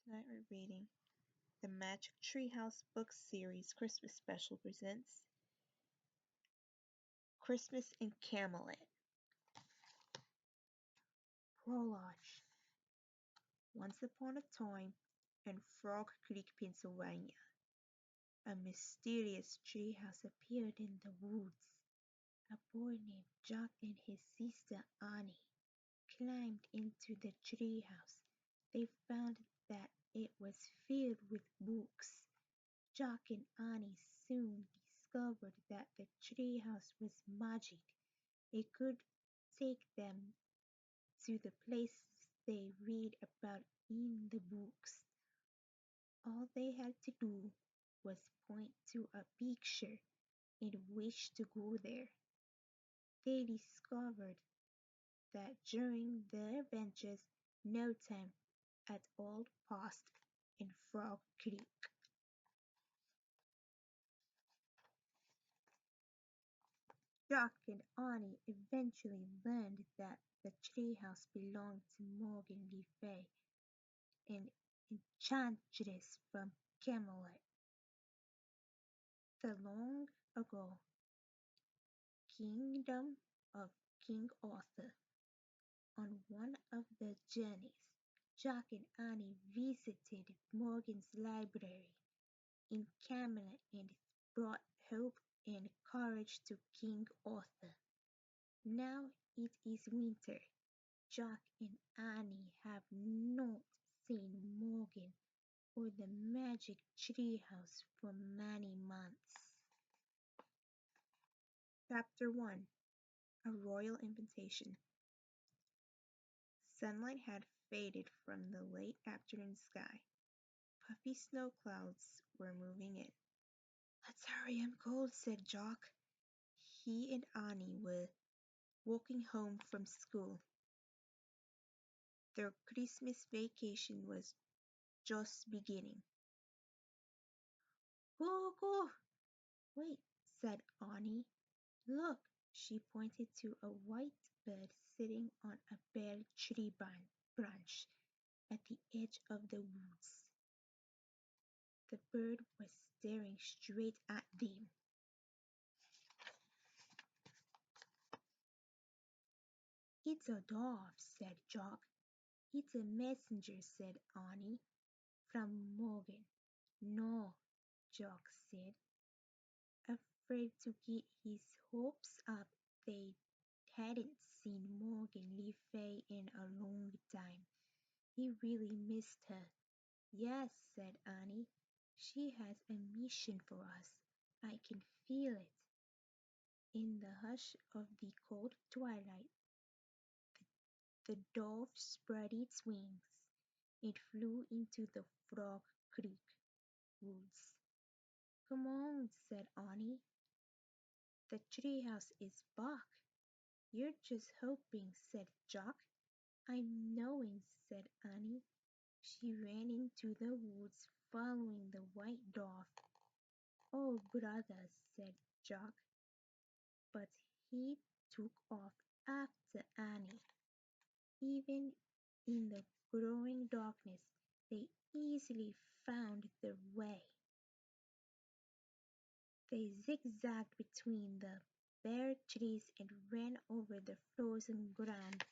Tonight we're reading the Magic Treehouse book series Christmas special presents Christmas in Camelot. Prologue. Once upon a time in Frog Creek, Pennsylvania, a mysterious treehouse appeared in the woods. A boy named Jack and his sister Annie climbed into the treehouse. They found that it was filled with books. Jack and Annie soon discovered that the treehouse was magic. It could take them to the places they read about in the books. All they had to do was point to a picture and wish to go there. They discovered that during their adventures, no time at all passed in Frog Creek. Jack and Annie eventually learned that the treehouse belonged to Morgan Le Fay, an enchantress from Camelot. The long ago kingdom of King Arthur. On one of the journeys, Jack and Annie visited Morgan's library in Camelot and brought hope and courage to King Arthur. Now it is winter. Jack and Annie have not seen Morgan or the magic treehouse for many months. Chapter 1. A Royal Invitation. Sunlight had faded from the late afternoon sky. Puffy snow clouds were moving in. "Let's hurry, I'm cold," said Jock. He and Annie were walking home from school. Their Christmas vacation was just beginning. "Go, go!" "Wait," said Annie. "Look!" She pointed to a white bird sitting on a bare tree branch at the edge of the woods. The bird was staring straight at them. "It's a dove," said Jock. "It's a messenger," said Annie. "From Morgan." "No," Jock said. Afraid to get his hopes up, they hadn't seen Morgan Le Fay in a long time. He really missed her. "Yes," said Annie. "She has a mission for us. I can feel it." In the hush of the cold twilight, the dove spread its wings. It flew into the Frog Creek woods. "Come on," said Annie. "The treehouse is back." "You're just hoping," said Jock. "I'm knowing," said Annie. She ran into the woods following the white dove. "Oh, brother," said Jock. But he took off after Annie. Even in the growing darkness, they easily found their way. They zigzagged between the bare trees and ran over the frozen ground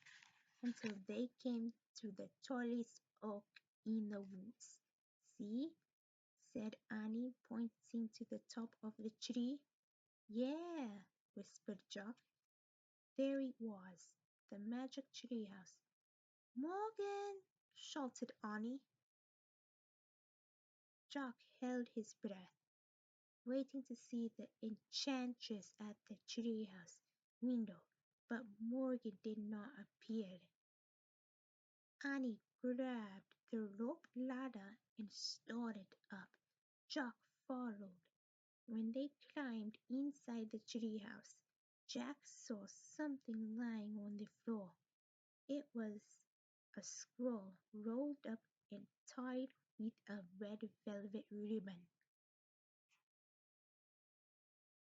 until they came to the tallest oak in the woods. "See?" said Annie, pointing to the top of the tree. "Yeah," whispered Jock. There it was, the magic treehouse. "Morgan!" shouted Annie. Jock held his breath, waiting to see the enchantress at the treehouse window, but Morgan did not appear. Annie grabbed the rope ladder and started up. Jock followed. When they climbed inside the treehouse, Jack saw something lying on the floor. It was a scroll rolled up and tied with a red velvet ribbon.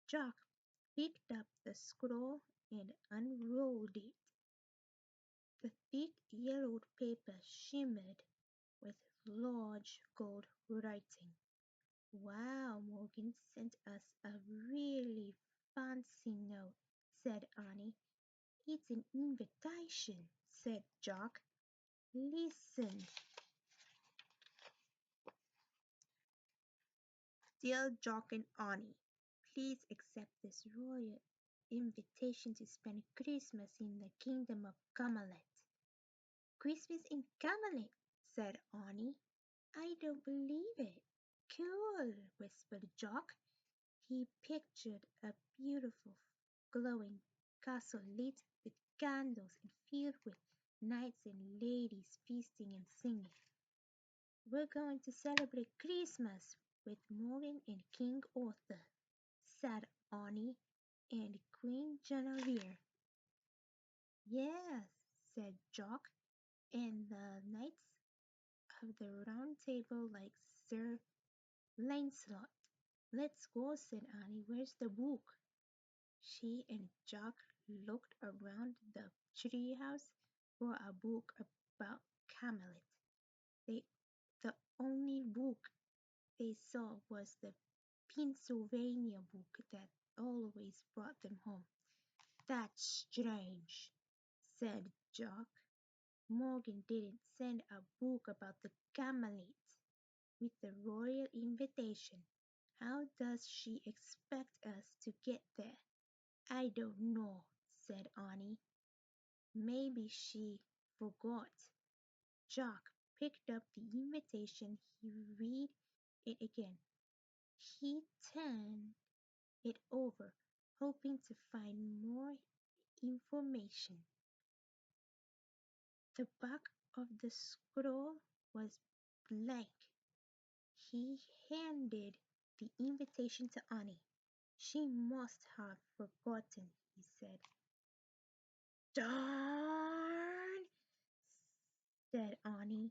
Jack picked up the scroll and unrolled it. The thick yellowed paper shimmered with large gold writing. Wow, Morgan sent us a really fancy note, said Annie. It's an invitation, said Jock. Listen, dear Jock and Annie, please accept this royal invitation to spend Christmas in the kingdom of Camelot. Christmas in Camelot, said Annie. I don't believe it. Cool, whispered Jock. He pictured a beautiful, glowing castle lit with candles and filled with knights and ladies feasting and singing. We're going to celebrate Christmas with Morgan and King Arthur, said Annie and Queen Guinevere. Yes, said Jock, and the knights of the round table like Sir Lancelot. Let's go, said Annie. Where's the book? She and Jock looked around the treehouse for a book about Camelot. They, the only book they saw was the Pennsylvania book that always brought them home. That's strange, said Jock. Morgan didn't send a book about the Camelot with the royal invitation. How does she expect us to get there? I don't know, said Annie. Maybe she forgot. Jock picked up the invitation. He read it again. He turned it over, hoping to find more information. The back of the scroll was blank. He handed the invitation to Annie. She must have forgotten, he said. Darn, said Annie,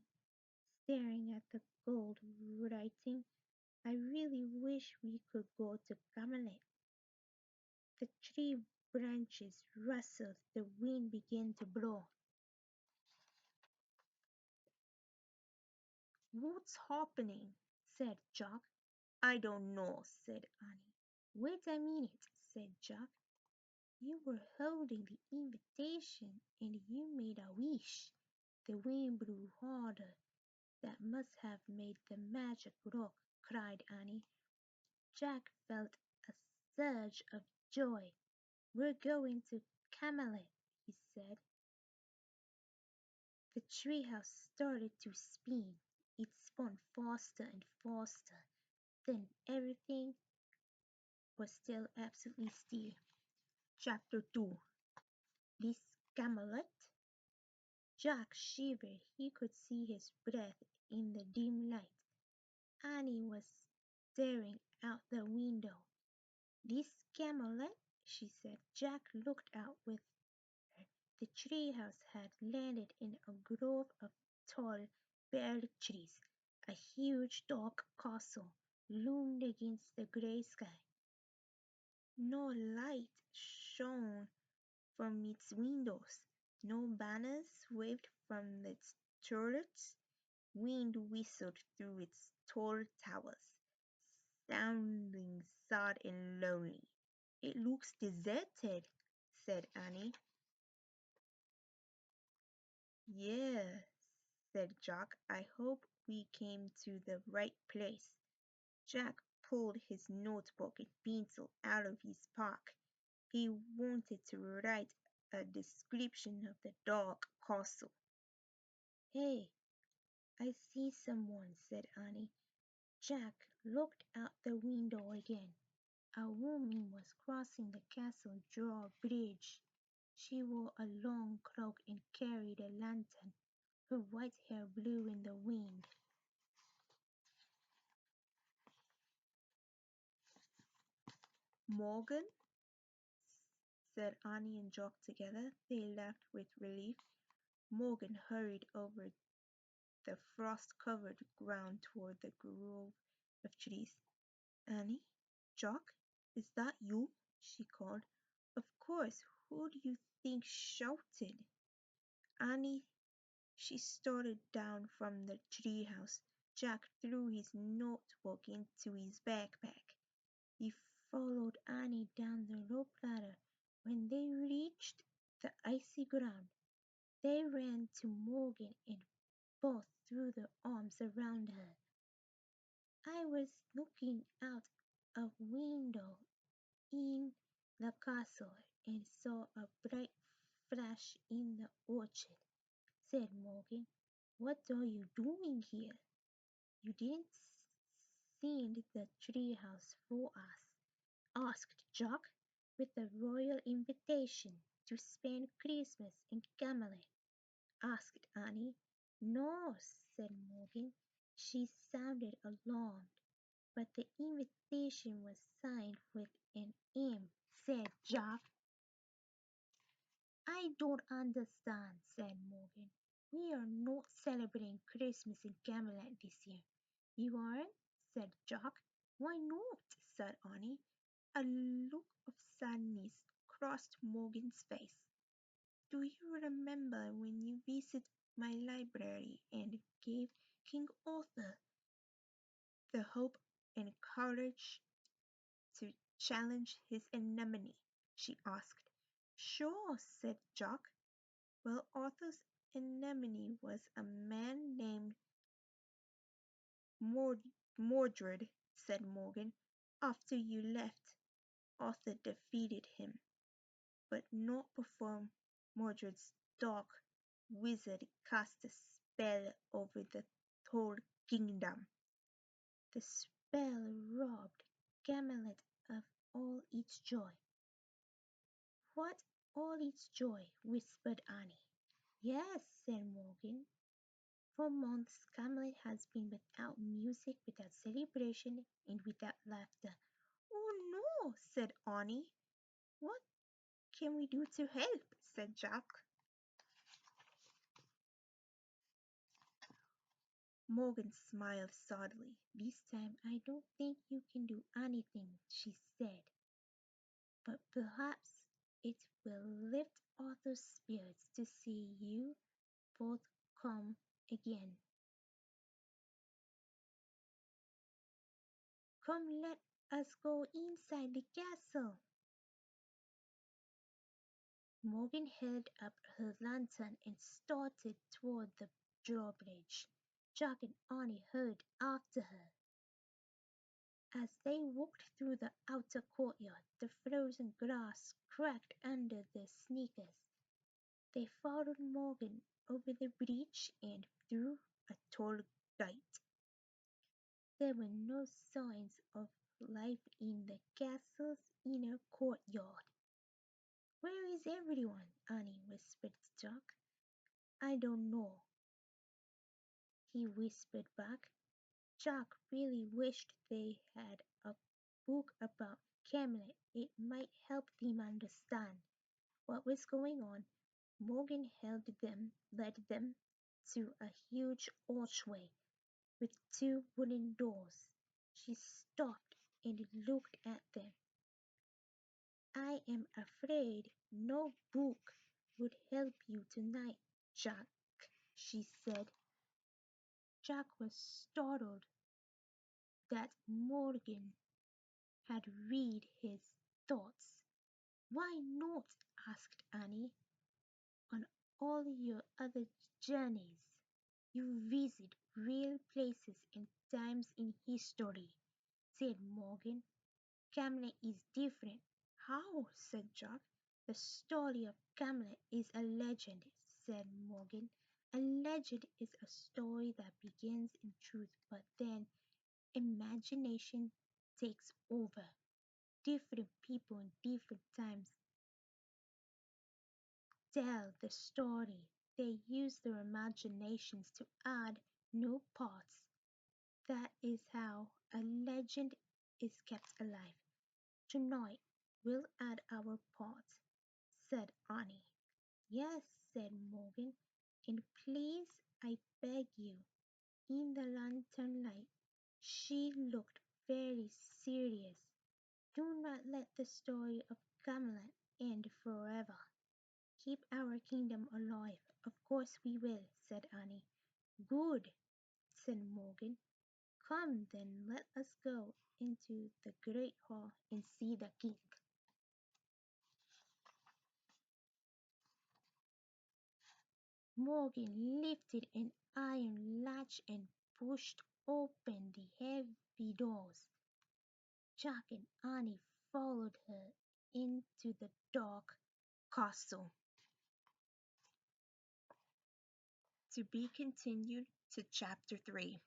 staring at the gold writing. I really wish we could go to Camelot. The tree branches rustled, the wind began to blow. What's happening? Said Jock. I don't know, said Annie. Wait a minute, said Jock. You were holding the invitation and you made a wish. The wind blew harder. That must have made the magic work, cried Annie. Jack felt a surge of joy. We're going to Camelot, he said. The treehouse started to spin. It spun faster and faster. Then everything was still absolutely still. Chapter 2. This Camelot? Jack shivered. He could see his breath in the dim light. Annie was staring out the window. This Camelot, she said. Jack looked out with her. The treehouse had landed in a grove of tall, bare trees. A huge dark castle loomed against the gray sky. No light shone from its windows. No banners waved from its turrets. Wind whistled through its tall towers, sounding sad and lonely. It looks deserted, said Annie. Yes, said Jack. I hope we came to the right place. Jack pulled his notebook and pencil out of his pocket. He wanted to write a description of the dark castle. Hey, I see someone, said Annie. Jack looked out the window again. A woman was crossing the castle drawbridge. She wore a long cloak and carried a lantern. Her white hair blew in the wind. Morgan, said Annie and Jock together. They laughed with relief. Morgan hurried over the frost-covered ground toward the grove of trees. Annie? Jock? Is that you? She called. Of course. Who do you think shouted? Annie, she started down from the treehouse. Jack threw his notebook into his backpack. He followed Annie down the rope ladder. When they reached the icy ground, they ran to Morgan and both threw their arms around her. I was looking out a window in the castle and saw a bright flash in the orchard, said Morgan. What are you doing here? You didn't send the treehouse for us, asked Jock, with a royal invitation to spend Christmas in Camelot, asked Annie. No, said Morgan. She sounded alarmed. But the invitation was signed with an M, said Jock. I don't understand, said Morgan. We are not celebrating Christmas in Camelot this year. You aren't? Said Jock. Why not? Said Annie. A look of sadness crossed Morgan's face. Do you remember when you visited my library and gave King Arthur the hope and courage to challenge his enemy? She asked. Sure, said Jock. Well, Arthur's enemy was a man named Mordred, said Morgan. After you left, Arthur defeated him, but not before Mordred's dark wizard cast a spell over the whole kingdom. The spell robbed Camelot of all its joy. What all its joy? Whispered Annie. Yes, said Morgan. For months Camelot has been without music, without celebration, and without laughter. Oh no, said Annie. What can we do to help? Said Jack. Morgan smiled sadly. This time I don't think you can do anything, she said. But perhaps it will lift Arthur's spirits to see you both come again. Come, let us go inside the castle. Morgan held up her lantern and started toward the drawbridge. Jack and Annie hurried after her. As they walked through the outer courtyard, the frozen grass cracked under their sneakers. They followed Morgan over the bridge and through a tall gate. There were no signs of life in the castle's inner courtyard. Where is everyone? Annie whispered to Jack. I don't know, he whispered back. Jack really wished they had a book about Camelot. It might help them understand what was going on. Morgan led them to a huge archway with two wooden doors. She stopped and looked at them. I am afraid no book would help you tonight, Jack, she said. Jack was startled that Morgan had read his thoughts. Why not? Asked Annie. On all your other journeys, you visit real places and times in history, said Morgan. Camelot is different. How? Said Jack. The story of Camelot is a legend, said Morgan. A legend is a story that begins in truth, but then imagination takes over. Different people in different times tell the story. They use their imaginations to add new parts. That is how a legend is kept alive. Tonight we'll add our parts, said Annie. Yes, said Morgan, and please, I beg you, in the lantern light. She looked very serious. Do not let the story of Camelot end forever. Keep our kingdom alive. Of course we will, said Annie. Good, said Morgan. Come, then let us go into the great hall and see the king. Morgan lifted an iron latch and pushed open the heavy doors. Jack and Annie followed her into the dark castle. To be continued to chapter 3.